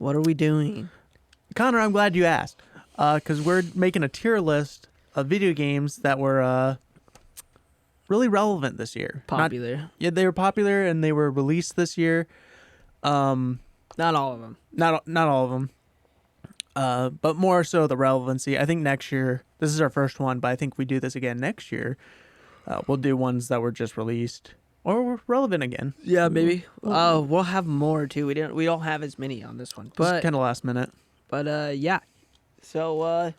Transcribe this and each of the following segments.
What are we doing? Connor, I'm glad you asked. Because we're making a tier list of video games that were really relevant this year. Popular. Yeah, they were popular and they were released this year. Not all of them. Not all of them. But more so the relevancy. I think next year, this is our first one, but I think we do this again next year. We'll do ones that were just released or were relevant again. Yeah, maybe. We'll have more too. We don't have as many on this one, but kind of last minute. But yeah. So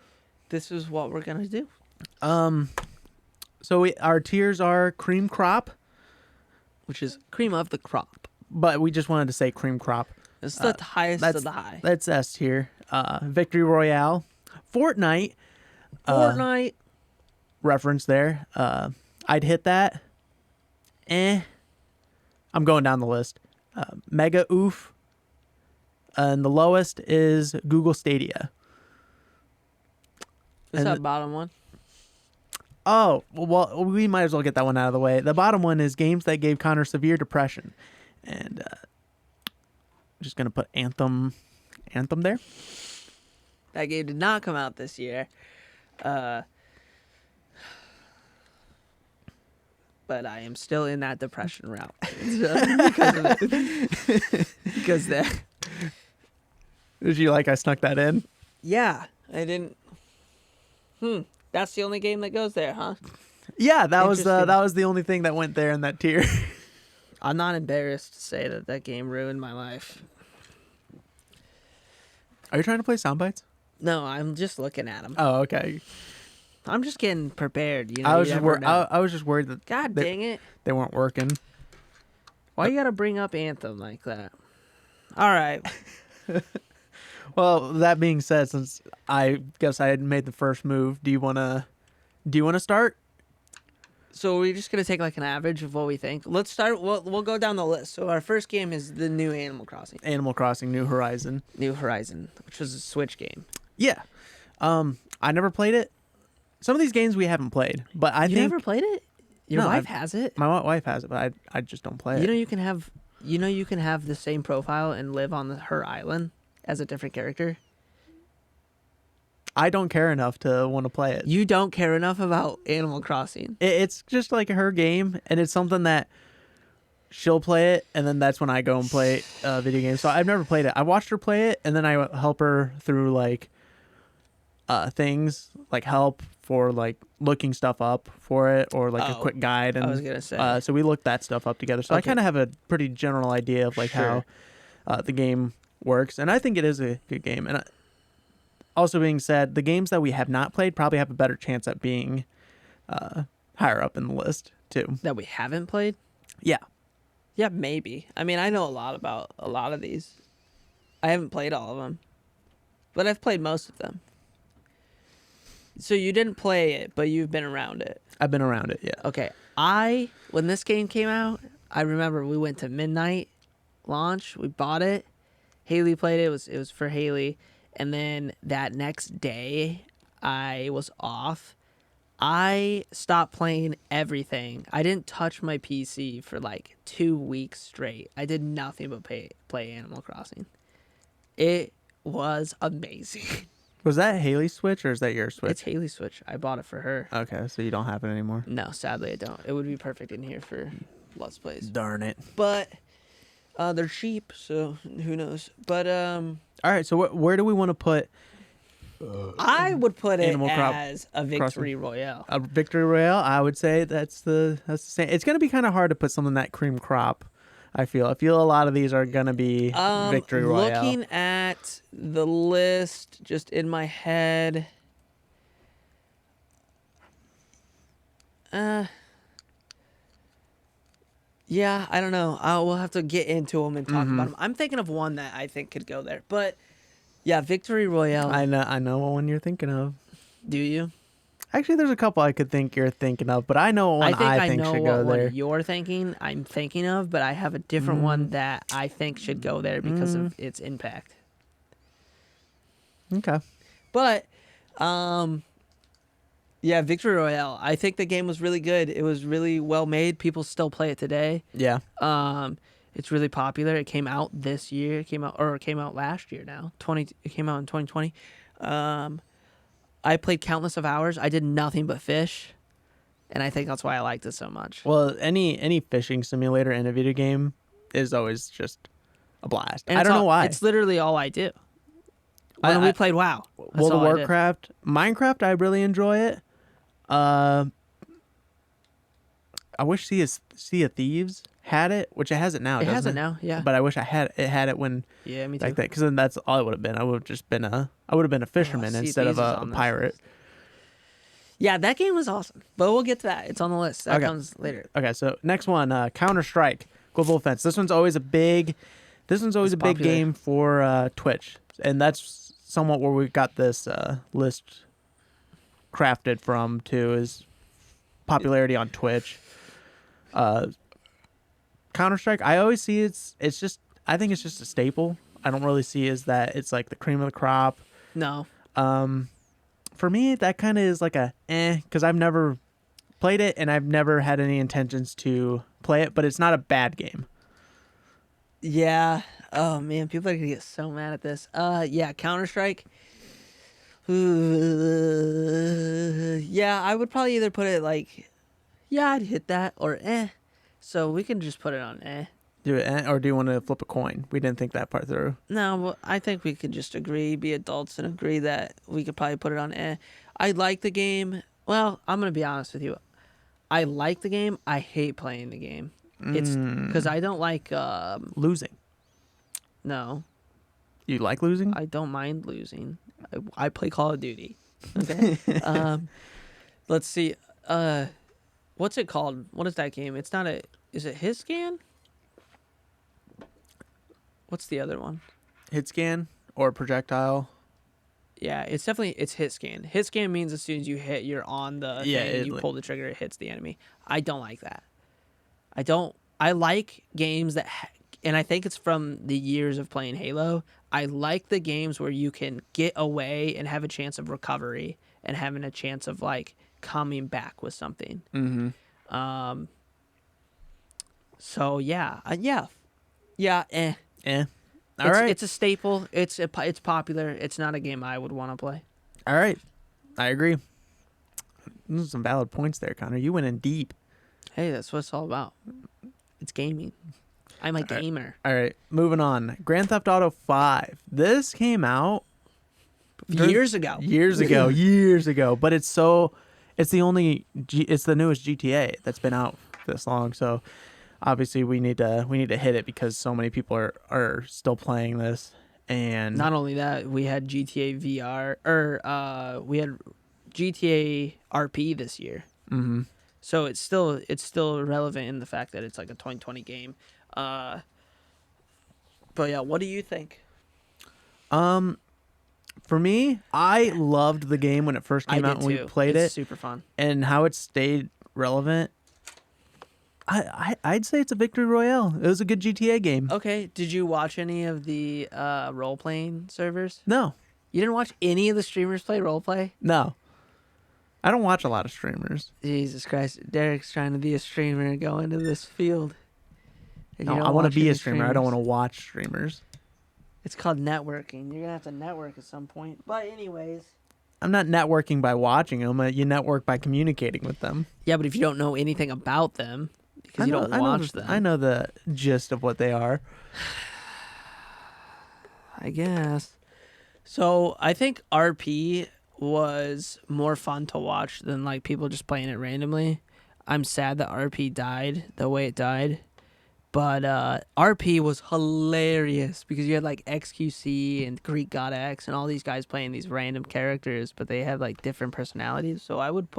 this is what we're gonna do. So our tiers are cream crop, Which is cream of the crop. but we just wanted to say cream crop. It's the highest of the high. That's S tier. Victory Royale, Fortnite. Fortnite. Reference there. I'd hit that. I'm going down the list. Mega Oof. And the lowest is Google Stadia. Is that bottom one? Oh, well, we might as well get that one out of the way. The bottom one is games that gave Connor severe depression. And I'm just going to put Anthem there. That game did not come out this year. But I am still in that depression route. Because of it. Because that. Did you like I snuck that in? Yeah, I didn't. That's the only game that goes there, huh? Yeah, that was the only thing that went there in that tier. I'm not embarrassed to say that game ruined my life. Are you trying to play sound bites? No, I'm just looking at them. Oh, okay. I'm just getting prepared. You know, I was just worried that God dang it, they weren't working. why you gotta bring up Anthem like that? All right. Well, that being said, since I guess I had made the first move, do you wanna start? So we're just gonna take like an average of what we think. Let's start. We'll go down the list. So our first game is the new Animal Crossing. Animal Crossing: New Horizon. New Horizon, which was a Switch game. Yeah. I never played it. Some of these games we haven't played, but I think You never played it? Your No, wife has it. my wife has it, but I just don't play it. You know you can have the same profile and live on her island as a different character. I don't care enough to want to play it. You don't care enough about Animal Crossing. It's just like her game, and it's something that she'll play it, and then that's when I go and play video games. So I've never played it. I watched her play it, and then I help her through like things, like help for like looking stuff up for it, or like a quick guide. And I was gonna say. so we looked that stuff up together. So I Okay. kind of have a pretty general idea of like Sure. how the game works, and I think it is a good game. And also being said, the games that we have not played probably have a better chance at being higher up in the list too. That we haven't played? Yeah. Yeah, maybe. I mean, I know a lot about a lot of these. I haven't played all of them, but I've played most of them. So you didn't play it, but you've been around it. I've been around it, yeah. Okay. When this game came out, I remember we went to midnight launch. We bought it. Haley played it. It was for Haley. And then that next day, I was off. I stopped playing everything. I didn't touch my PC for like 2 weeks straight. I did nothing but play Animal Crossing. It was amazing. Was that Haley's Switch or is that your Switch? It's Haley's Switch. I bought it for her. Okay, so you don't have it anymore. No, sadly I don't. It would be perfect in here for Let's Plays. Darn it. But they're cheap, so who knows. But all right, so where do we want to put I would put it Animal as a Victory Royale. a Victory Royale? I would say that's the same. It's going to be kind of hard to put something that cream crop. I feel a lot of these are going to be Victory Royale. Looking at the list just in my head, yeah, I don't know. We'll have to get into them and talk about them. I'm thinking of one that I think could go there, but yeah, Victory Royale. I know what one you're thinking of. Do you? Actually, there's a couple I could think you're thinking of, but I know what one I think know should what go one there. you're thinking. I'm thinking of, but I have a different one that I think should go there because of its impact. Okay. But, yeah, Victory Royale. I think the game was really good. It was really well made. People still play it today. Yeah. It's really popular. It came out this year. It came out last year now. It came out in 2020. I played countless of hours. I did nothing but fish, and I think that's why I liked it so much. Well, any fishing simulator in a video game is always just a blast. And I don't know why. It's literally all I do. When we played WoW. World of Warcraft, Minecraft, I really enjoy it. I wish Sea of Thieves had it, which it has it now. It has it now, yeah. But I wish it had it when me too. like that, because then that's all it would have been. I would have been a fisherman instead of a pirate. Yeah, that game was awesome, but we'll get to that. It's on the list. That comes later. Okay, so next one, Counter-Strike Global Offense. This one's always a big game for Twitch, and that's somewhat where we got this list crafted from too, is popularity on Twitch. Counter-Strike, I always see I think it's just a staple. I don't really see as that it's like the cream of the crop. No. For me, that kind of is like because I've never played it and I've never had any intentions to play it, but it's not a bad game. Yeah. Oh man, people are gonna get so mad at this. Yeah, Counter-Strike. Yeah, I would probably either put it like, yeah, I'd hit that, or So we can just put it on Do it, or do you want to flip a coin? We didn't think that part through. No, well, I think we could just be adults and agree that we could probably put it on I like the game. Well, I'm gonna be honest with you. I like the game. I hate playing the game. It's because I don't like losing. No. You like losing? I don't mind losing. I play Call of Duty. Okay. Let's see. What's it called? What is that game? It's not is it hit scan? What's the other one? Hit scan or projectile? Yeah, it's hit scan. Hit scan means as soon as you hit, you're on the thing and you pull the trigger, it hits the enemy. I don't like that. I like games that, and I think it's from the years of playing Halo. I like the games where you can get away and have a chance of recovery and having a chance of like coming back with something. Mm-hmm. So yeah. All right. It's a staple. It's popular. It's not a game I would want to play. All right. I agree. Those are some valid points there, Connor. You went in deep. Hey, that's what it's all about. It's gaming. I'm a gamer. All right. Moving on. Grand Theft Auto 5. This came out years ago. Years ago. But it's the newest GTA that's been out this long. So obviously we need to hit it because so many people are still playing this. And not only that, we had GTA VR we had GTA RP this year. Mm-hmm. So it's still relevant in the fact that it's like a 2020 game. But yeah, what do you think? For me, I loved the game when it first came out and we played it. Super fun. And how it stayed relevant. I'd say it's a victory royale. It was a good GTA game. Okay. Did you watch any of the role-playing servers? No. You didn't watch any of the streamers play roleplay? No. I don't watch a lot of streamers. Jesus Christ. Derek's trying to be a streamer and go into this field. No, I want to be a streamer. I don't want to watch streamers. It's called networking. You're going to have to network at some point. But anyways. I'm not networking by watching them. You network by communicating with them. Yeah, but if you don't know anything about them, because you don't watch them. I know the gist of what they are. I guess. So I think RP was more fun to watch than like people just playing it randomly. I'm sad that RP died the way it died. But RP was hilarious because you had like XQC and Greek God X and all these guys playing these random characters, but they have like different personalities. So I would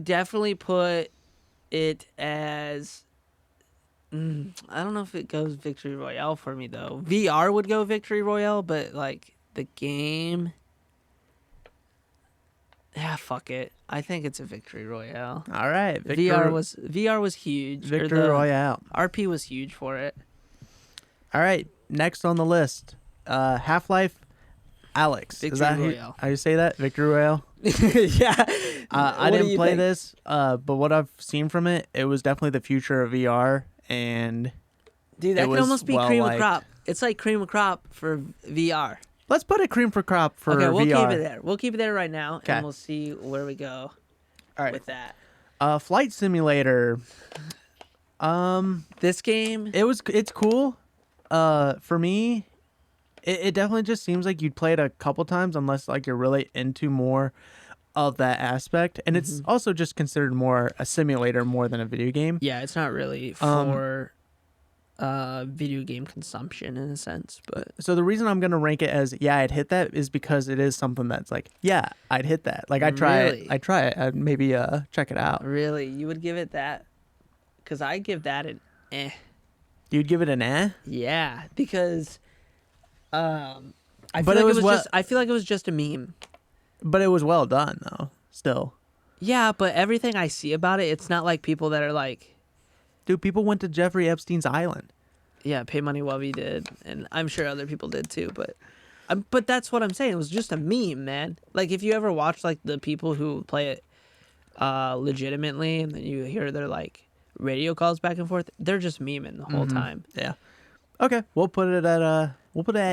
definitely put it as I don't know if it goes Victory Royale for me though. VR would go Victory Royale, but like the game, yeah, fuck it. I think it's a Victory Royale. All right, VR was huge. Victory Royale. RP was huge for it. All right, next on the list, Half-Life Alyx. Victory Is that Royale. how you say that? Victory Royale. Yeah. I didn't play this, but what I've seen from it, it was definitely the future of VR, and Dude, that it could was almost be well cream of liked. crop. It's like cream of crop for VR. Let's put a cream for crop for Okay, we'll VR. keep it there. We'll keep it there right now, Okay. and we'll see where we go All right. with that. Flight Simulator. This game, It's cool. For me, it definitely just seems like you'd play it a couple times unless like you're really into more of that aspect, and it's also just considered more a simulator more than a video game. yeah, it's not really for video game consumption in a sense, but So the reason I'm gonna rank it as I'd hit that is because it is something that's like I'd hit that. Like I'd try Really? it. I'd try it. I'd maybe check it out. really, you would give it that? Because I give that an eh. You'd give it an eh? Yeah, because I feel But like it was what- just I feel like it was just a meme. But it was well done though. Still, Yeah, but everything I see about it, it's not like people that are like, dude, people went to Jeffrey Epstein's island. yeah, Pay Money Well We did, and I'm sure other people did too. But that's what I'm saying. It was just a meme, man. Like if you ever watch like the people who play it legitimately, and then you hear their like radio calls back and forth, they're just memeing the whole time. Yeah. Okay, we'll put it at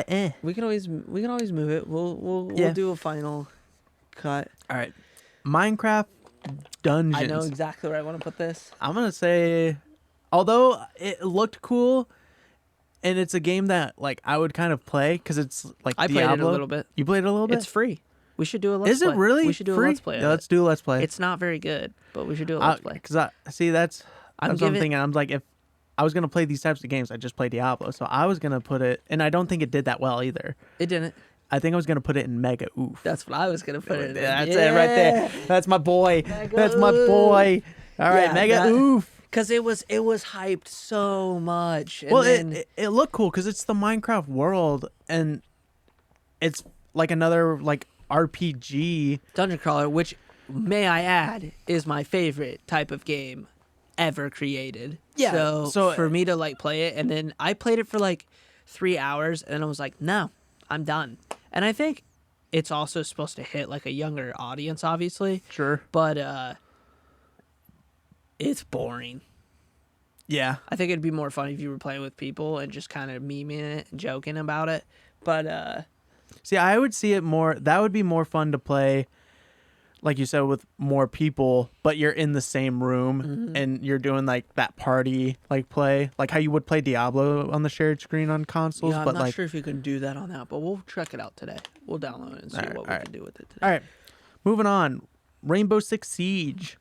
eh. We can always move it. We'll Yeah. do a final cut. All right. Minecraft Dungeons. I know exactly where I want to put this. I'm gonna say, although it looked cool, and it's a game that like I would kind of play because it's like I Diablo. played it a little bit. You played it a little bit. It's free. We should do a let's Is play. it really? We should do free? a let's play. Yeah, let's do a let's play. It's not very good, but we should do a let's play. Because I see that's I'm what I'm giving- thinking. I'm like, if I was gonna play these types of games, I just play Diablo. So I was gonna put it, and I don't think it did that well either. It didn't. I think I was gonna put it in Mega Oof. That's what I was gonna put it in. That's it right there. That's my boy. Mega That's my boy. All right, Yeah, Mega that- Oof. Because it was hyped so much. And Well, then, it looked cool because it's the Minecraft world, and it's like another like RPG. Dungeon Crawler, which may I add, is my favorite type of game ever created. Yeah, so- for me to like play it, and then I played it for like 3 hours, and I was like, no, I'm done. And I think it's also supposed to hit like a younger audience, obviously, Sure. but it's boring. Yeah. I think it'd be more fun if you were playing with people and just kind of memeing it and joking about it. But See, I would see it more. That would be more fun to play, like you said, with more people. But you're in the same room and you're doing like that party like play, like how you would play Diablo on the shared screen on consoles. yeah, I'm but not like, sure if you can do that on that, but we'll check it out today. We'll download it and see Alright, what we alright. can do with it today. all right, moving on. Rainbow Six Siege.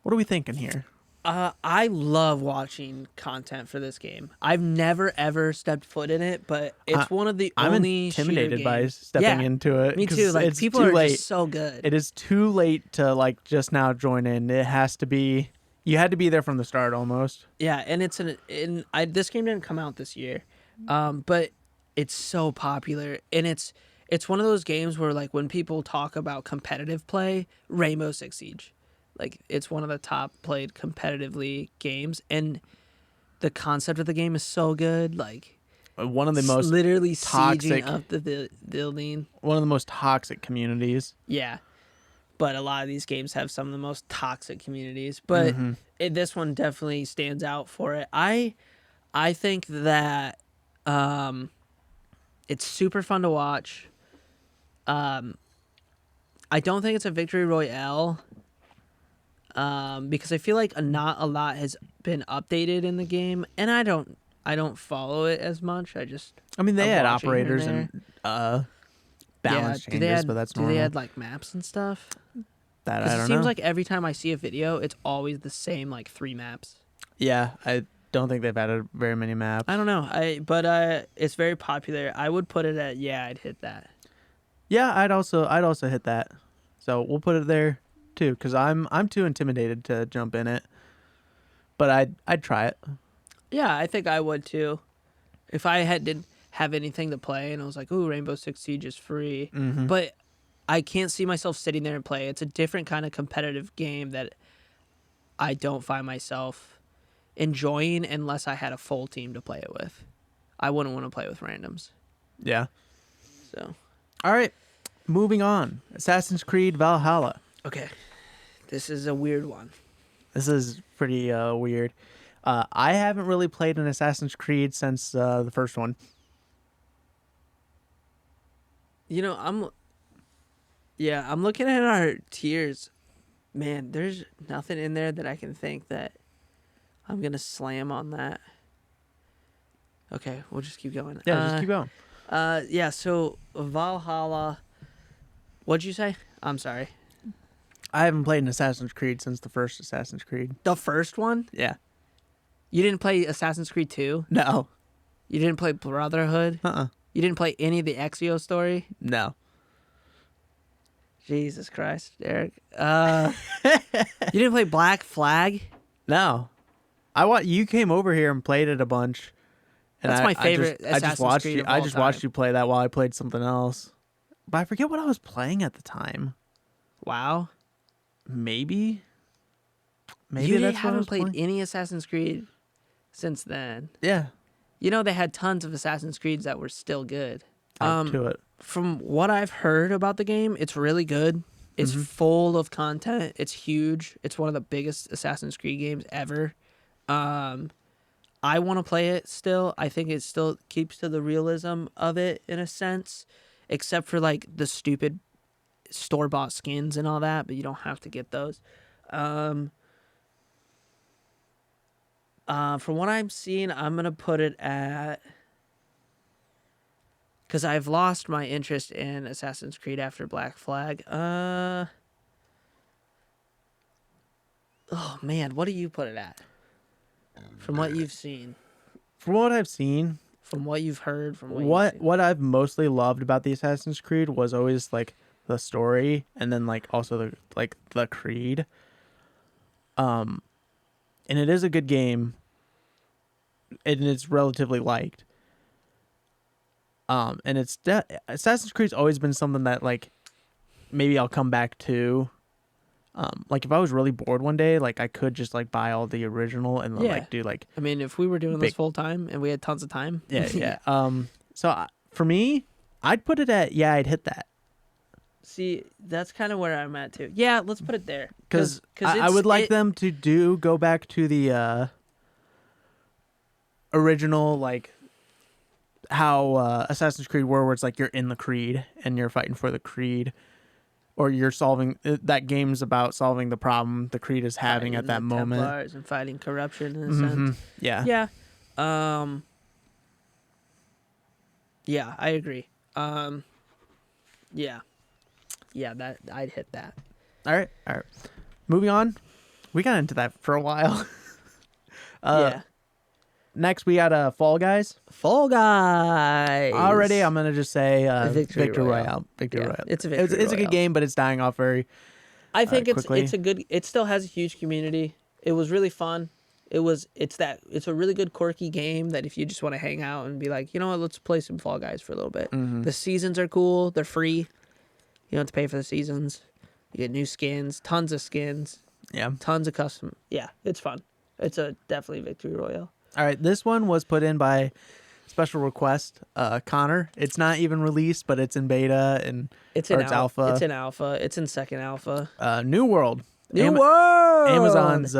What are we thinking here? I love watching content for this game. I've never ever stepped foot in it, but it's one of the I'm only intimidated shooter by games. stepping Yeah, into it. Me 'cause too. Like it's people too are late. just so good. It is too late to like just now join in. It has to be. You had to be there from the start almost. Yeah, and this game didn't come out this year, but it's so popular, and it's one of those games where like when people talk about competitive play, Rainbow Six Siege, like it's one of the top played competitively games, and the concept of the game is so good. Like One of the it's most literally toxic- sieging up the building. one of the most toxic communities. Yeah. But a lot of these games have some of the most toxic communities. But this one definitely stands out for it. I think that it's super fun to watch. I don't think it's a victory royale because I feel like not a lot has been updated in the game, and I don't follow it as much. I mean, they I'm had watching here and operators and balance do changes, but that's do normal. they add like maps and stuff? That I Because don't it seems know. like every time I see a video, it's always the same like 3 maps. Yeah, I don't think they've added very many maps. I don't know. But it's very popular. I would put it at I'd hit that. Yeah, I'd also hit that. So we'll put it there too, because I'm too intimidated to jump in it. But I'd try it. Yeah, I think I would too. If I didn't have anything to play and I was like, "Ooh, Rainbow Six Siege is free," but I can't see myself sitting there and play. It's a different kind of competitive game that I don't find myself enjoying unless I had a full team to play it with. I wouldn't want to play with randoms. Yeah. So, All right. Moving on. Assassin's Creed Valhalla. okay. This is a weird one. This is pretty weird. I haven't really played an Assassin's Creed since the first one. I'm looking at our tiers. Man, there's nothing in there that I can think that I'm gonna slam on that. Okay, we'll just keep going. Yeah, just keep going. Yeah, so Valhalla. What'd you say? I'm sorry. I haven't played an Assassin's Creed since the first Assassin's Creed. The first one? Yeah. You didn't play Assassin's Creed 2? No. You didn't play Brotherhood? You didn't play any of the Ezio story? No. Jesus Christ, Derek. You didn't play Black Flag? No. You came over here and played it a bunch. And That's my favorite Assassin's Creed of all I just watched time. you play that while I played something else. But I forget what I was playing at the time. Wow. Maybe You that's what I haven't was played playing. any Assassin's Creed since then. Yeah. They had tons of Assassin's Creeds that were still good. To it. From what I've heard about the game, it's really good. It's full of content. It's huge. It's one of the biggest Assassin's Creed games ever. I want to play it still. I think it still keeps to the realism of it in a sense, except for like the stupid store-bought skins and all that, but you don't have to get those. From what I'm seeing, I'm going to put it at... Because I've lost my interest in Assassin's Creed after Black Flag. Oh, man, what do you put it at? From what you've seen. From what I've seen, From what you've heard. From what you've seen. what I've mostly loved about the Assassin's Creed was always like the story, and then like also the creed. And it is a good game, and it's relatively liked. And Assassin's Creed's always been something that like maybe I'll come back to. Like if I was really bored one day, like I could just like buy all the original and then, like do like. I mean, if we were doing this full time and we had tons of time. Yeah. So for me, I'd put it at I'd hit that. See, that's kind of where I'm at too. Yeah, let's put it there. Because I would like them to go back to the original, like how Assassin's Creed were, where it's like you're in the creed and you're fighting for the creed, or you're solving that game's about solving the problem the creed is having at that moment. Templars and fighting corruption in a sense. Yeah. Yeah. Yeah, I agree. Yeah, that I'd hit that. All right. Moving on. We got into that for a while. Yeah. Next, we got Fall Guys. Fall Guys. Already, I'm gonna just say Victory Royale. Victory Yeah, Royale. it's a Victory It's a good Royale. game, but it's dying off very. I think quickly. it's a good. It still has a huge community. It was really fun. It's a really good quirky game that if you just want to hang out and be like, you know what, let's play some Fall Guys for a little bit. The seasons are cool. They're free. You don't have to pay for the seasons. You get new skins, tons of skins, tons of custom. Yeah, it's fun. It's definitely Victory Royale. All right, this one was put in by special request, Connor. It's not even released, but it's in beta and It's in alpha. It's in alpha. It's in second alpha. New World. World. Amazon's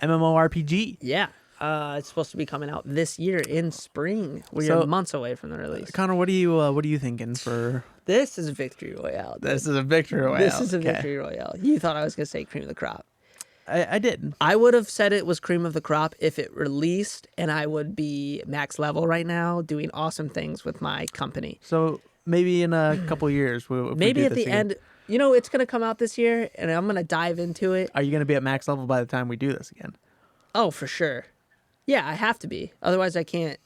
MMORPG. Yeah. It's supposed to be coming out this year in spring. We are months away from the release. Connor, what are you thinking for? This is Victory Royale. Dude. This is a Victory Royale. This is a Victory Royale. You thought I was gonna say cream of the crop. I did. I would have said it was cream of the crop if it released, and I would be max level right now, doing awesome things with my company. So maybe in a couple years, maybe at the end. It's gonna come out this year, and I'm gonna dive into it. Are you gonna be at max level by the time we do this again? Oh, for sure. Yeah, I have to be. Otherwise, I can't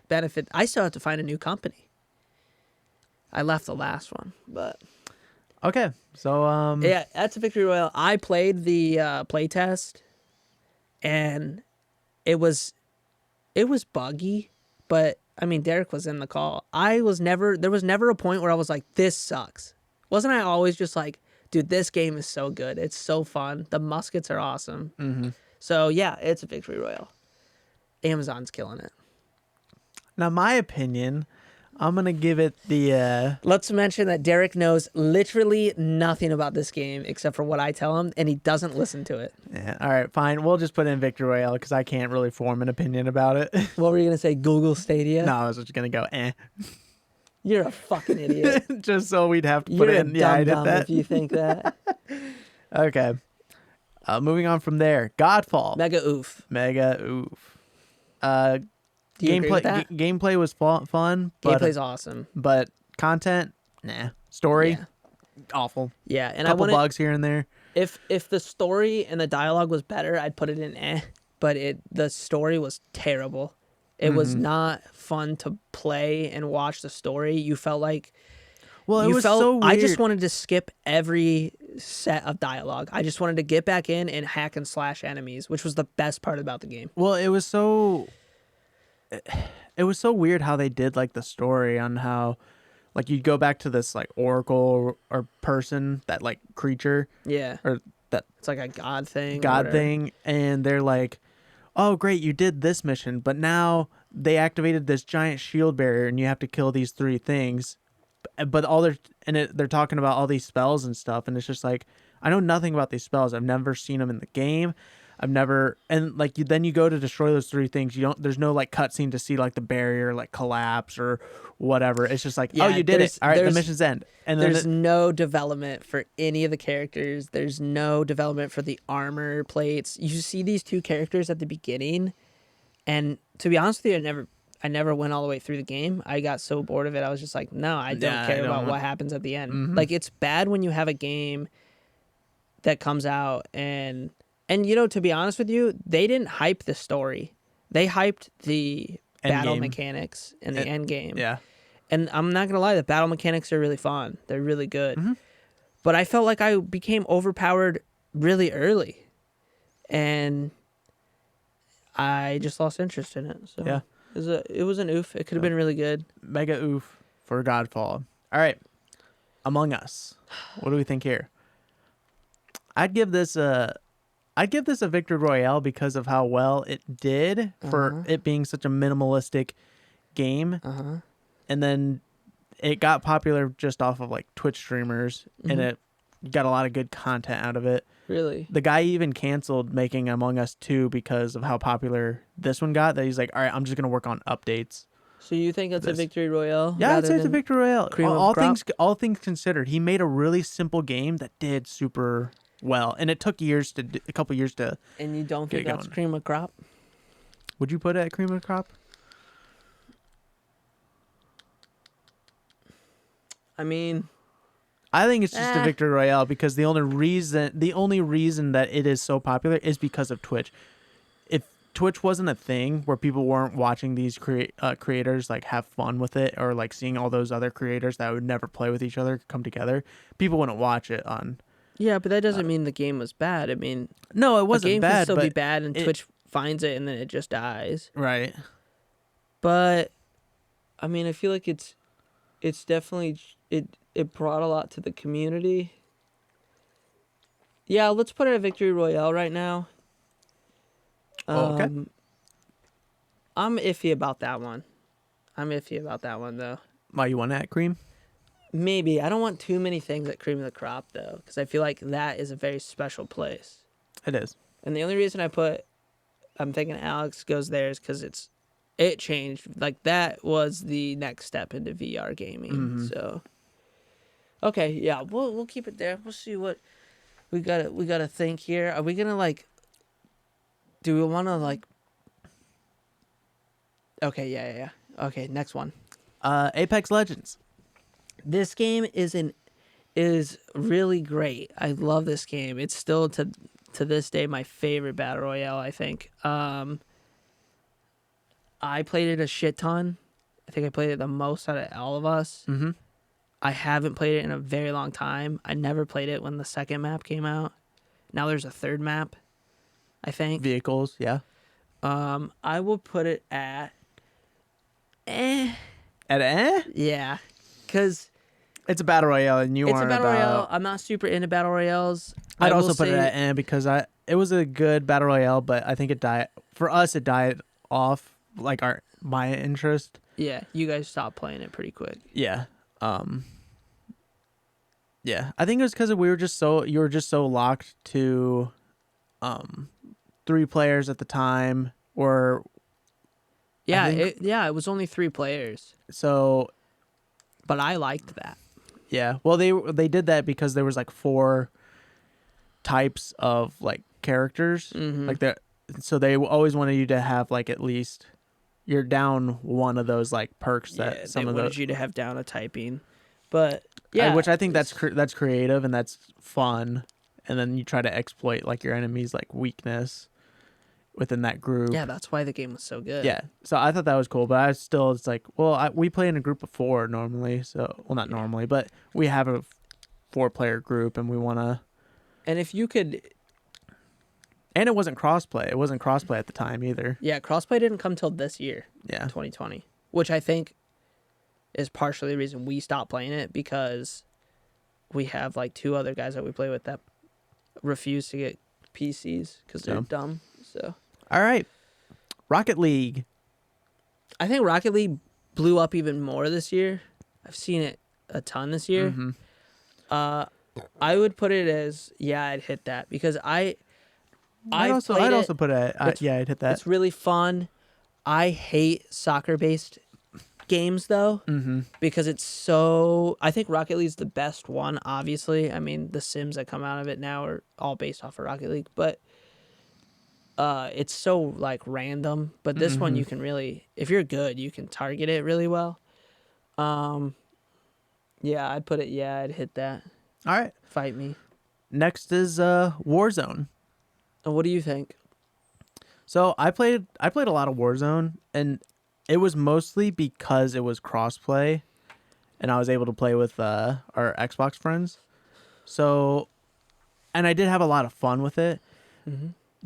benefit. I still have to find a new company. I left the last one, but okay. So yeah, that's a Victory Royale. I played the playtest, and it was buggy, but I mean, Derek was in the call. There was never a point where I was like, this sucks. Wasn't I always just like, dude, this game is so good. It's so fun. The muskets are awesome. Mm-hmm. So yeah, it's a Victory Royale. Amazon's killing it. Now, my opinion, I'm gonna give it the. Let's mention that Derek knows literally nothing about this game except for what I tell him, and he doesn't listen to it. Yeah, all right, fine. We'll just put in Victory Royale because I can't really form an opinion about it. What were you gonna say? Google Stadia? No, I was just gonna go You're a fucking idiot. just so we'd have to put You're in. a Yeah, I dumb did that. if you think that. Okay. Moving on from there. Godfall. Mega oof. Mega oof. Do you agree with that? Gameplay was fun, but Gameplay's awesome. but content, nah. Story, Yeah. awful. Yeah, and Couple I bugs here and there. if the story and the dialogue was better, I'd put it in but the story was terrible. It was not fun to play and watch the story. You felt like Well, it was so weird. I just wanted to skip every set of dialogue. I just wanted to get back in and hack and slash enemies, which was the best part about the game. Well, it was so weird how they did like the story on how like you'd go back to this like oracle or person, that like creature Yeah. or that It's like a god thing. or god whatever. thing, and they're like, "Oh, great, you did this mission, but now they activated this giant shield barrier and you have to kill these 3 things." But they're talking about all these spells and stuff, and it's just like, I know nothing about these spells. I've never seen them in the game. And like then you go to destroy those 3 things. There's no like cutscene to see like the barrier like collapse or whatever. It's just like, Yeah, oh, you did it. All right, the there's- mission's end. And then There's no development for any of the characters. There's no development for the armor plates. You see these 2 characters at the beginning, and to be honest with you, I never went all the way through the game. I got so bored of it. I was just like, no, I don't Yeah, I care don't about want- what happens at the end. Like, it's bad when you have a game that comes out and to be honest with you, they didn't hype the story. They hyped the battle Endgame. mechanics and the end game. yeah. And I'm not gonna lie, the battle mechanics are really fun. They're really good. But I felt like I became overpowered really early, and I just lost interest in it. So Yeah. it was an oof. It could have been really good. Mega oof for Godfall. All right, Among Us. What do we think here? I'd give this a Victory Royale because of how well it did for it being such a minimalistic game. And then it got popular just off of like Twitch streamers, and it got a lot of good content out of it. Really? The guy even canceled making Among Us 2 because of how popular this one got, that he's like, all right, I'm just going to work on updates. So you think it's a This. victory royale? Yeah, I'd rather say it's a than Victory Royale. cream of All crop? things considered, he made a really simple game that did super well, and it took a couple years to. And you don't think Get it that's going. cream of crop? Would you put it at cream of the crop? I mean, I think it's just a Victory Royale because the only reason that it is so popular is because of Twitch. If Twitch wasn't a thing where people weren't watching these creators like have fun with it, or like seeing all those other creators that would never play with each other come together, people wouldn't watch it on. yeah, but that doesn't mean the game was bad. I mean, No, it a wasn't game bad, can still be but bad, and it- Twitch finds it, and then it just dies. right. But I mean, I feel like it's definitely it brought a lot to the community. Yeah, let's put it at Victory Royale right now. Oh, okay. I'm iffy about that one. Though. Why you want that cream? Maybe I don't want too many things at cream of the crop though, because I feel like that is a very special place. It is. And the only reason I'm thinking Alex goes there is because it changed. Like, that was the next step into VR gaming. So, okay, yeah, we'll keep it there. We'll see what we gotta think here. Are we gonna like? Do we want to like? Okay, yeah. Okay, next one. Apex Legends. This game is really great. I love this game. It's still to this day my favorite battle royale, I think. I played it a shit ton. I think I played it the most out of all of us. Mm-hmm. I haven't played it in a very long time. I never played it when the second map came out. Now there's a third map, I think. Vehicles, yeah. I will put it at At yeah, because it's a battle royale, and it's a battle royale. I'm not super into battle royales. I'd I also will put it say- at because it was a good battle royale, but I think it died for us. It died off like my interest. Yeah, you guys stopped playing it pretty quick. Yeah. Yeah, I think it was because you were just so locked to 3 players at the time, or Yeah, think- it was only 3 players, so but I liked that. yeah. Well, they did that because there was like 4 types of like characters, like that. So they always wanted you to have like at least you're down one of those like perks that some they of wanted those, you to have down a typing, but yeah, which I think it's- that's creative and that's fun. And then you try to exploit like your enemy's like weakness within that group. yeah, that's why the game was so good. Yeah. So I thought that was cool, but it's like, well, we play in a group of 4 normally. So, well, not normally, but we have a 4-player group and we want to. And if you could, And it wasn't crossplay. It wasn't crossplay at the time either. yeah, crossplay didn't come till this year, Yeah. 2020, which I think is partially the reason we stopped playing it, because we have like 2 other guys that we play with that refuse to get PCs because they're dumb. So, All right. Rocket League. I think Rocket League blew up even more this year. I've seen it a ton this year. Mm-hmm. I would put it as, yeah, I'd hit that, because I'd also put it at, yeah, I'd hit that. It's really fun. I hate soccer-based games, though, because it's so... I think Rocket League's the best one, obviously. I mean, the Sims that come out of it now are all based off of Rocket League, but it's so, like, random. But this one, you can really... If you're good, you can target it really well. Yeah, I'd put it... Yeah, I'd hit that. All right. Fight me. Next is Warzone. And what do you think? So I played a lot of Warzone, and it was mostly because it was crossplay, and I was able to play with our Xbox friends. So, and I did have a lot of fun with it.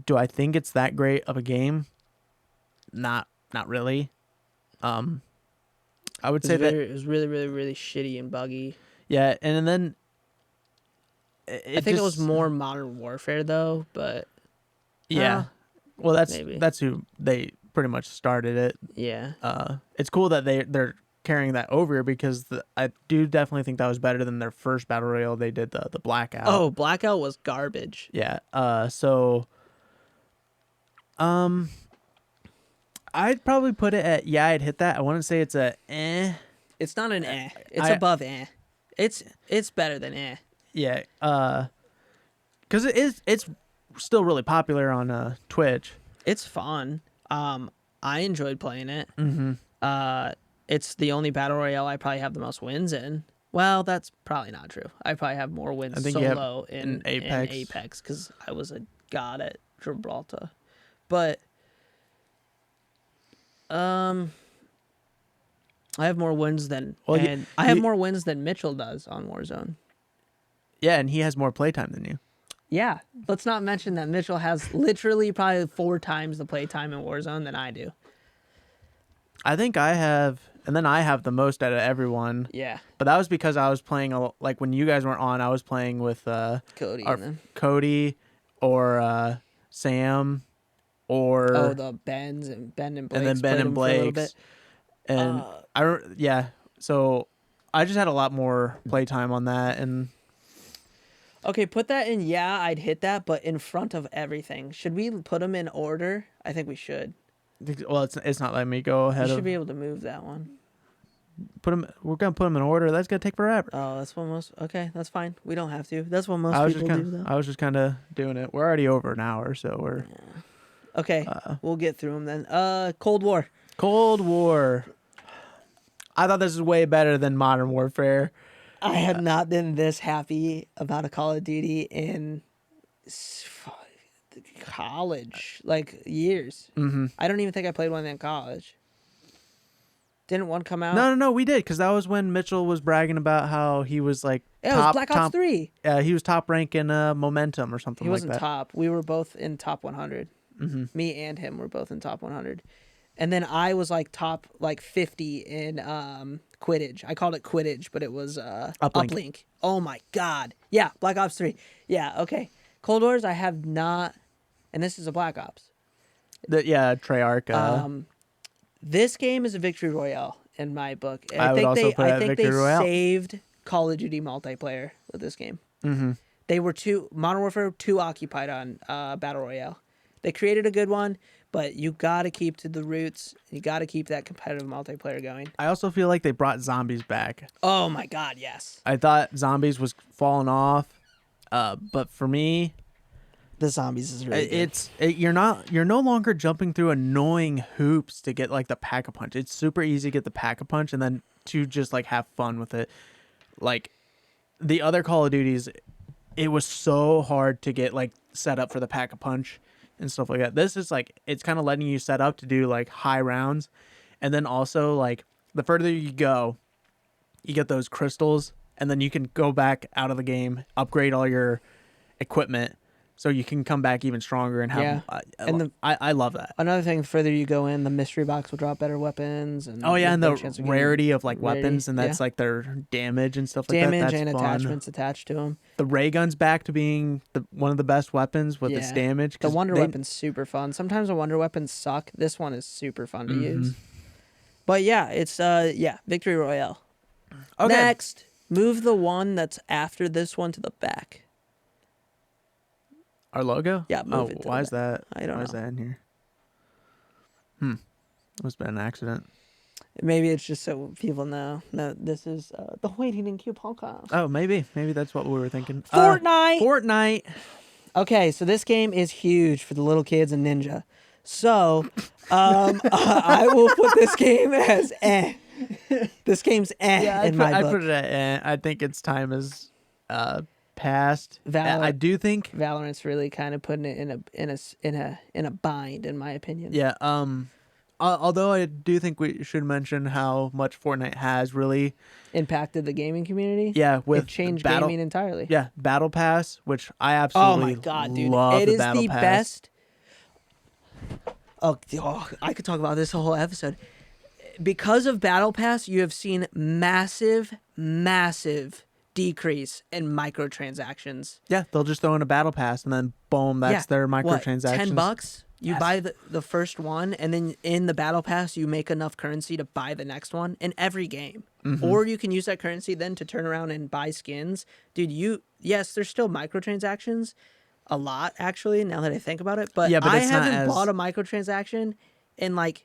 Do I think it's that great of a game? Not really. I would say that it was really, really, really shitty and buggy. yeah, and then I think it was more Modern Warfare though, but yeah. Well, maybe. that's who they pretty much started it. Yeah. It's cool that they're carrying that over, because I do definitely think that was better than their first battle royale they did, the Blackout. Oh, Blackout was garbage. Yeah. So I'd probably put it at, yeah, I'd hit that. I wouldn't say it's a eh. It's not an eh. It's above eh. It's better than eh. Yeah. Because it's still really popular on Twitch. It's fun. I enjoyed playing it. Mm-hmm. It's the only battle royale I probably have the most wins in. Well, that's probably not true. I probably have more wins I think you solo have in Apex because I was a god at Gibraltar. But I have more wins than I have more wins than Mitchell does on Warzone. Yeah, and he has more playtime than you. Yeah, let's not mention that Mitchell has literally probably 4 times the playtime in Warzone than I do. I think I have, and then I have the most out of everyone. Yeah. But that was because I was playing, like when you guys weren't on, I was playing with Cody or Sam or... the Ben and Blake's. And then Ben and Blake's. And so I just had a lot more playtime on that. And okay, put that in, yeah, I'd hit that, but in front of everything. Should we put them in order? I think we should. well, it's not letting me go ahead. You should be able to move that one. We're gonna put them in order. That's gonna take forever. Oh, that's what most. Okay, that's fine. We don't have to. That's what most people do. Though. I was just kind of doing it. We're already over an hour, so we're. Yeah. Okay, we'll get through them then. Cold War. Cold War. I thought this was way better than Modern Warfare. I have not been this happy about a Call of Duty in college, like years. Mm-hmm. I don't even think I played one in college. Didn't one come out? No, we did, because that was when Mitchell was bragging about how he was like it was Black Ops 3. He was top rank in Momentum or something like that. He wasn't top. We were both in top 100. Mm-hmm. Me and him were both in top 100. And then I was like top 50 in Quidditch. I called it Quidditch, but it was Uplink. Oh my god. Yeah, Black Ops 3. Yeah, okay. Cold Wars I have not, and this is a Black Ops. Treyarch. This game is a victory royale in my book. I would also put it at victory royale. Saved Call of Duty multiplayer with this game. Mm-hmm. They were Modern Warfare too occupied on battle royale. They created a good one, but you got to keep to the roots. You got to keep that competitive multiplayer going. I also feel like they brought zombies back. Oh my God, yes. I thought zombies was falling off, but for me, the zombies is really good. You're no longer jumping through annoying hoops to get like the pack-a-punch. It's super easy to get the pack-a-punch and then to just like have fun with it. Like the other Call of Duties, it was so hard to get like set up for the pack-a-punch and stuff like that. This is like, it's kind of letting you set up to do like high rounds, and then also like the further you go, you get those crystals, and then you can go back out of the game, upgrade all your equipment, so you can come back even stronger and have. Yeah. I love that. Another thing, the further you go in, the mystery box will drop better weapons. And and the rarity of like weapons, and that's like their damage and stuff like that. Damage That's and fun. attachments attached to them. The ray gun's back to being one of the best weapons with its damage. The wonder weapon's super fun. Sometimes the wonder weapons suck. This one is super fun to use. But yeah, it's victory royale. Okay. Next, move the one that's after this one to the back. Our logo? Yeah, move it to why the is that? I don't know. Why is that in here? Must have been an accident. Maybe it's just so people know. No, this is the vyberpunk podcast. Oh, maybe that's what we were thinking. Fortnite. Okay, so this game is huge for the little kids and Ninja. So, I will put this game as This game's in my book. I put it at I think its time is past. I do think Valorant's really kind of putting it in a bind, in my opinion. Yeah. Although I do think we should mention how much Fortnite has really impacted the gaming community. Yeah, with it changed gaming entirely. Yeah, Battle Pass, which I absolutely love. It is Battle the Pass. best. Oh, I could talk about this whole episode. Because of Battle Pass, you have seen massive decrease in microtransactions. Yeah, they'll just throw in a Battle Pass and then boom, that's their microtransactions. $10? You buy the first one, and then in the Battle Pass, you make enough currency to buy the next one in every game. Mm-hmm. Or you can use that currency then to turn around and buy skins. Dude, yes, there's still microtransactions. A lot, actually, now that I think about it. But I haven't bought a microtransaction in like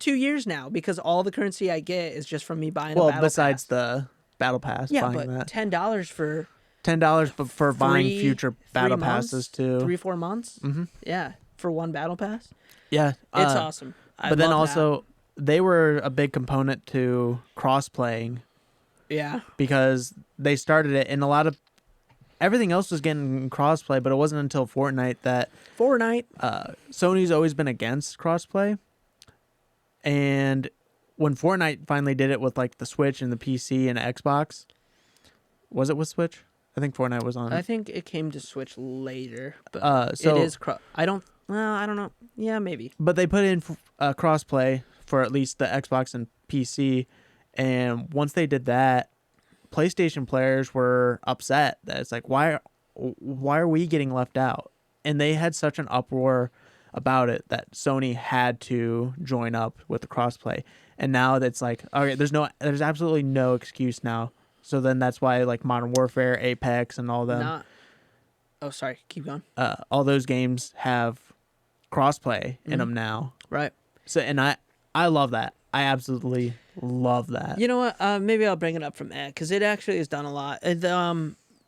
2 years now, because all the currency I get is just from me buying a Battle Pass. Well, besides the Battle Pass, yeah, buying but that. $10 for... $10 for buying future Battle Passes too. 3-4 months? Mm-hmm. Yeah, for one Battle Pass? Yeah. It's awesome. But then also, they were a big component to cross-playing. Yeah. Because they started it, and everything else was getting crossplay, but it wasn't until Fortnite that... Sony's always been against crossplay. And when Fortnite finally did it with like the Switch and the PC and Xbox... Was it with Switch? I think Fortnite was on. I think it came to Switch later, but it is. I don't know. Yeah, maybe. But they put in crossplay for at least the Xbox and PC, and once they did that, PlayStation players were upset that it's like, why are we getting left out? And they had such an uproar about it that Sony had to join up with the crossplay. And now that's like, okay, there's absolutely no excuse now. So then that's why like Modern Warfare, Apex, and all them. Oh, sorry. Keep going. All those games have crossplay in them now. Right. So and I love that. I absolutely love that. You know what? Maybe I'll bring it up from that, because it actually has done a lot.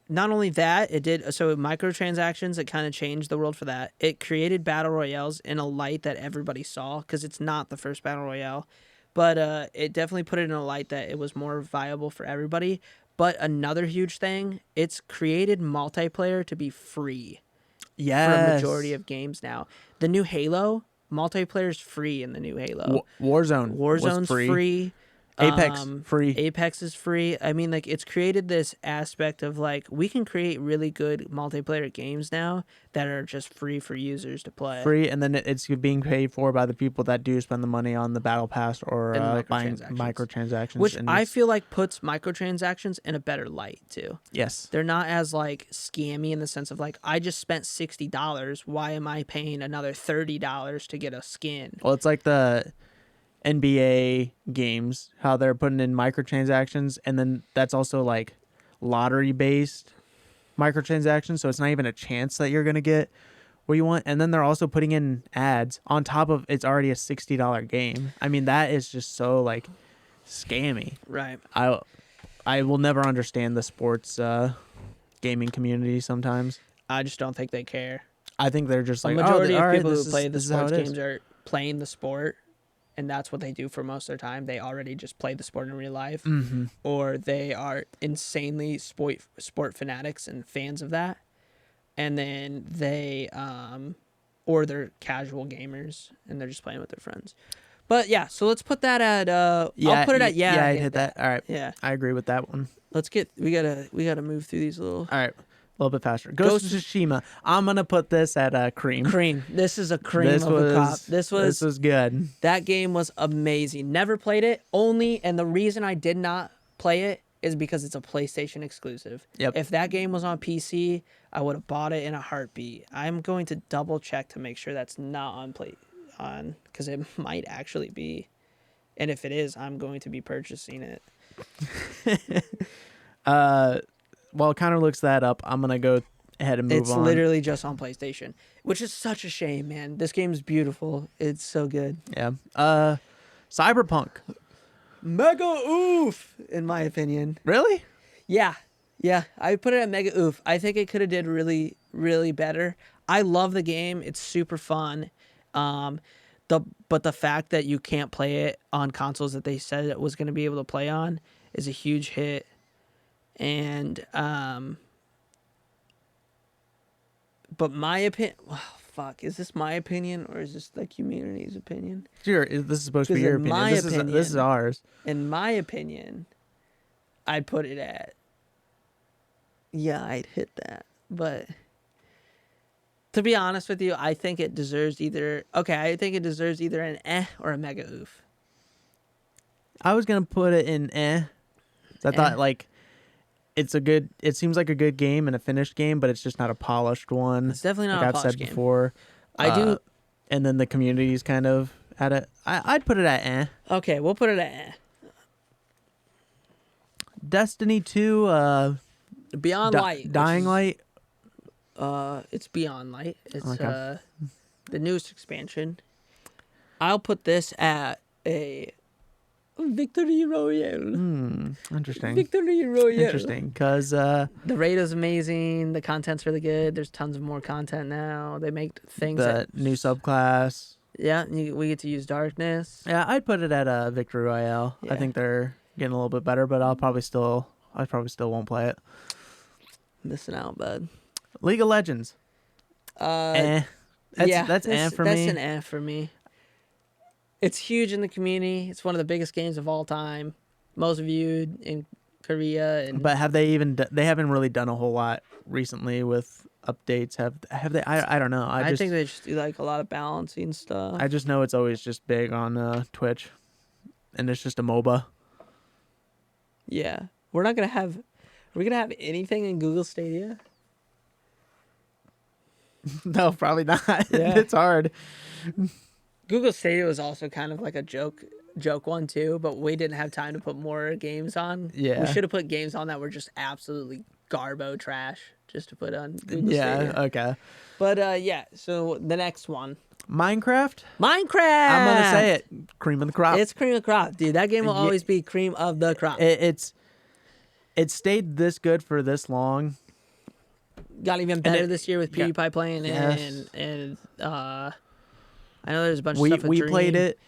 Not only that, it did so microtransactions. It kind of changed the world for that. It created battle royales in a light that everybody saw, because it's not the first battle royale. But it definitely put it in a light that it was more viable for everybody. But another huge thing, it's created multiplayer to be free. Yes. For a majority of games now. The new Halo, multiplayer is free in the new Halo. Warzone's free. Apex free. Apex is free. I mean, like, it's created this aspect of like we can create really good multiplayer games now that are just free for users to play. Free, and then it's being paid for by the people that do spend the money on the battle pass or And buying microtransactions. microtransactions. Which and I feel like puts microtransactions in a better light too. yes, They're not as like scammy in the sense of like I just spent $60. Why am I paying another $30 to get a skin? well, it's like the NBA games, how they're putting in microtransactions, and then that's also like lottery based microtransactions, so it's not even a chance that you're gonna get what you want. And then they're also putting in ads on top of it's already a $60 game. I mean, that is just so like scammy. Right. I will never understand the sports gaming community sometimes. I just don't think they care. I think they're just The like, majority all of right, people this who is- play the this is how sports it is. games are playing the sport, and that's what they do for most of their time. They already just play the sport in real life, or they are insanely sport fanatics and fans of that, and then they or they're casual gamers and they're just playing with their friends. But yeah, so let's put that at I'll put it at I'd hit that. All right, Yeah, I agree with that one. we gotta move through these little All right, a little bit faster. Ghost of Tsushima. I'm gonna put this at cream. cream. This is a cream This of a cop. This was good. That game was amazing. Never played it. And the reason I did not play it is because it's a PlayStation exclusive. Yep. If that game was on PC, I would have bought it in a heartbeat. I'm going to double check to make sure that's not on because it might actually be. And if it is, I'm going to be purchasing it. While Connor looks that up, I'm gonna go ahead and move It's on. literally just on PlayStation, which is such a shame, man. This game's beautiful. It's so good. Yeah. Cyberpunk. Mega oof, in my opinion. Really? Yeah. I put it at mega oof. I think it could have did really, really better. I love the game. It's super fun. But the fact that you can't play it on consoles that they said it was going to be able to play on is a huge hit. And but my opinion, fuck, is this my opinion or is this the community's opinion? Sure. This is supposed to be 'Cause your in opinion. my This is opinion- ours. In my opinion, I'd put it at. Yeah, I'd hit that. But to be honest with you, I think it deserves either. Okay, I think it deserves either an or a mega oof. I was gonna put it in I thought like it seems like a good game and a finished game, but it's just not a polished one. It's definitely not like a I've polished said game. before. I do. And then the community's kind of at it. I'd put it at Okay, we'll put it at Destiny 2, Beyond Light. which Dying is- Light. It's Beyond Light. It's Okay. the newest expansion. I'll put this at a Victory Royale. Interesting. Victory Royale. Interesting, because The raid is amazing. The content's really good. There's tons of more content now. They make things. the new subclass. We get to use darkness. Yeah, I'd put it at Victory Royale. I Yeah. think they're getting a little bit better, but I probably still won't play it. Missing out, bud. League of Legends. That's that's for that's me. an for me. It's huge in the community. It's one of the biggest games of all time. Most viewed in Korea. And But have they even? They haven't really done a whole lot recently with updates. Have they? I don't know. I think they just do like a lot of balancing stuff. I just know it's always just big on Twitch, and it's just a MOBA. Yeah. We're gonna have anything in Google Stadia? No, probably not. Yeah. It's hard. Google Stadia was also kind of like a joke one too, but we didn't have time to put more games on. Yeah. We should have put games on that were just absolutely garbo trash just to put on Google Yeah. Stadia. Okay. But yeah, so the next one. Minecraft. Minecraft. I'm gonna say it. Cream of the crop. It's cream of the crop, dude. That game will Yeah. always be cream of the crop. It's stayed this good for this long. Got even better it- this year with yeah. PewDiePie playing it, Yes. and I know there's a bunch of We stuff. with played Dream. it.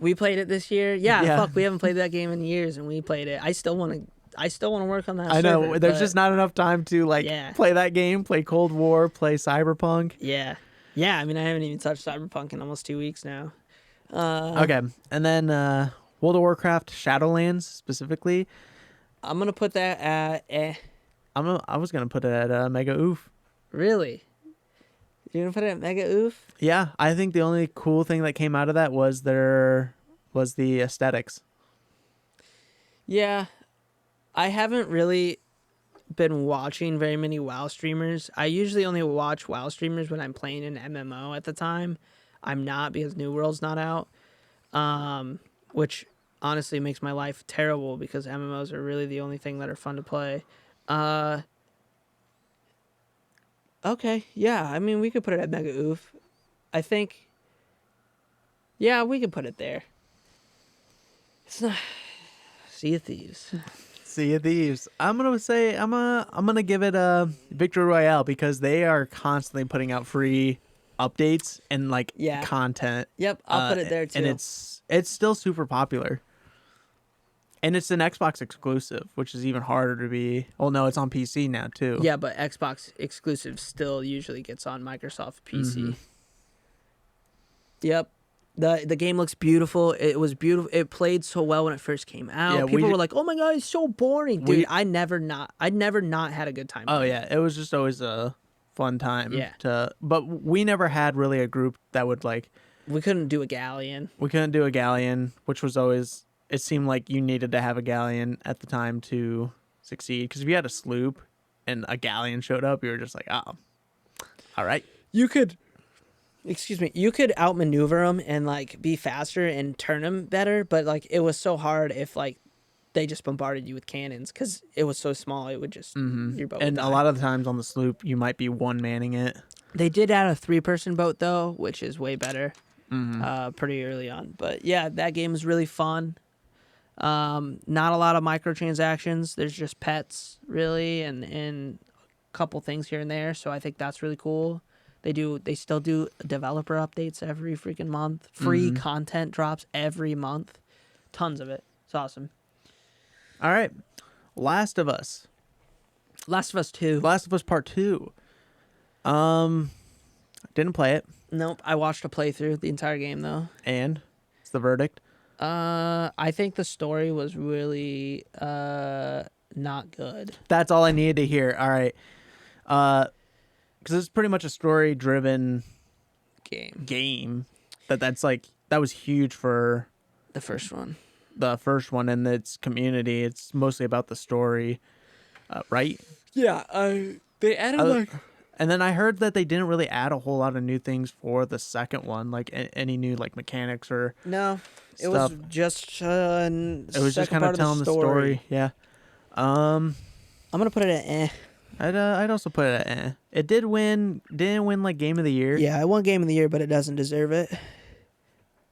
We played it this year. Yeah, Yeah. fuck, we haven't played that game in years, and we played it. I still want to work on that. I know. server, There's but just not enough time to Yeah. play that game, play Cold War, play Cyberpunk. Yeah. I mean, I haven't even touched Cyberpunk in almost 2 weeks now. Okay, and then World of Warcraft Shadowlands specifically. I'm gonna put that at I was gonna put it at Mega Oof. Really? You're gonna put it at Mega Oof? Yeah, I think the only cool thing that came out of that was the aesthetics. Yeah, I haven't really been watching very many WoW streamers. I usually only watch WoW streamers when I'm playing an MMO at the time. I'm not because New World's not out, which honestly makes my life terrible because MMOs are really the only thing that are fun to play. Okay, yeah, I mean, we could put it at Mega Oof. I think, yeah, we could put it there. It's not Sea of Thieves. Sea of Thieves. I'm gonna give it a Victory Royale because they are constantly putting out free updates and like content. Yep, I'll put it there too. And it's still super popular. And it's an Xbox exclusive, which is even harder to be. Well, no, it's on PC now too. Yeah, but Xbox exclusive still usually gets on Microsoft PC. Mm-hmm. Yep. The game looks beautiful. It was beautiful. It played so well when it first came out. Yeah, People were like, "Oh my god, it's so boring." Dude, I never not had a good time. Oh yeah, it was just always a fun time. Yeah. But we never had really a group that would like. We couldn't do a galleon. We couldn't do a galleon, which was always. It seemed like you needed to have a galleon at the time to succeed. Because if you had a sloop and a galleon showed up, you were just like, oh, all right. You could outmaneuver them and like be faster and turn them better. But like it was so hard if like they just bombarded you with cannons because it was so small. It would just your boat. And would die. a lot of the times on the sloop, you might be one manning it. They did add a 3-person boat though, which is way better. Pretty early on. But yeah, that game is really fun. Not a lot of microtransactions. There's just pets really and a couple things here and there. So I think that's really cool. They still do developer updates every freaking month. Free content drops every month. Tons of it. It's awesome. All right. Last of Us 2. Last of Us Part 2. Didn't play it. Nope. I watched a playthrough the entire game though. And it's the verdict. I think the story was really not good. That's all I needed to hear. All right. Because it's pretty much a story-driven game. That was huge for the first one. The first one and its community. It's mostly about the story, right? Yeah. They added and then I heard that they didn't really add a whole lot of new things for the second one, like any new like mechanics or no. It stuff. was just it was just kind of telling the story. Yeah. I'm gonna put it at I'd also put it at It didn't win like Game of the Year. Yeah, it won Game of the Year, but it doesn't deserve it.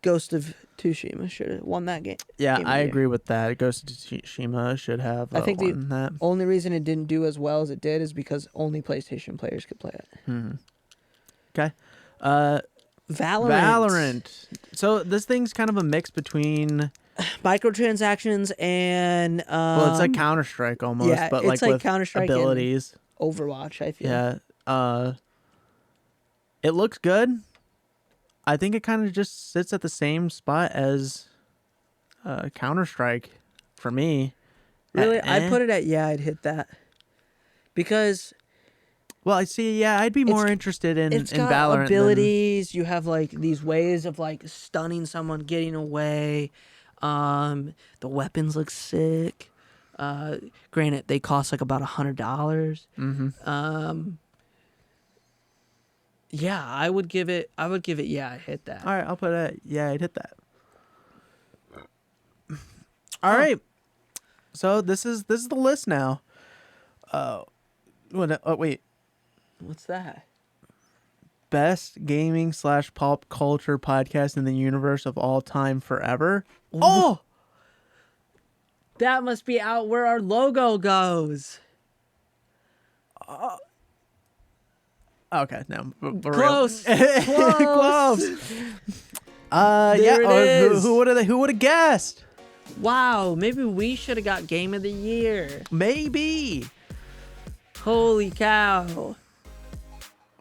Ghost of Tsushima should have won that game. Yeah, I agree with that. Ghost of Tsushima should have I think won that. Only reason it didn't do as well as it did is because only PlayStation players could play it. Okay. Valorant. So this thing's kind of a mix between microtransactions and well, it's like Counter-Strike almost, yeah, but it's like with Counter-Strike abilities. Overwatch, I feel. Yeah. It looks good. I think it kind of just sits at the same spot as Counter-Strike for me. Really? I'd put it at I'd hit that. Because well, I see. Yeah, I'd be more interested in Valorant. It's got abilities. You have like these ways of like stunning someone, getting away. The weapons look sick. Granted, they cost like about $100. Yeah, I would give it. I'd hit that. All right, I'll put it. Yeah, I'd hit that. All right. So this is the list now. Wait. What's that? Best gaming / pop culture podcast in the universe of all time forever. Oh, that must be out where our logo goes. Okay, no, close. Close. There it is. Who would have guessed? Wow, maybe we should have got Game of the Year. Maybe. Holy cow.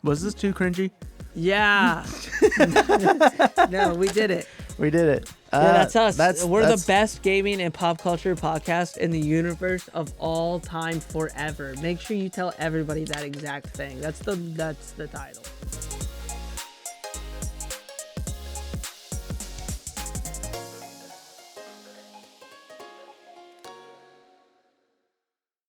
Was this too cringy? Yeah. No, we did it. We did it. Yeah, that's us. We're that's- the best gaming and pop culture podcast in the universe of all time forever. Make sure you tell everybody that exact thing. That's the title.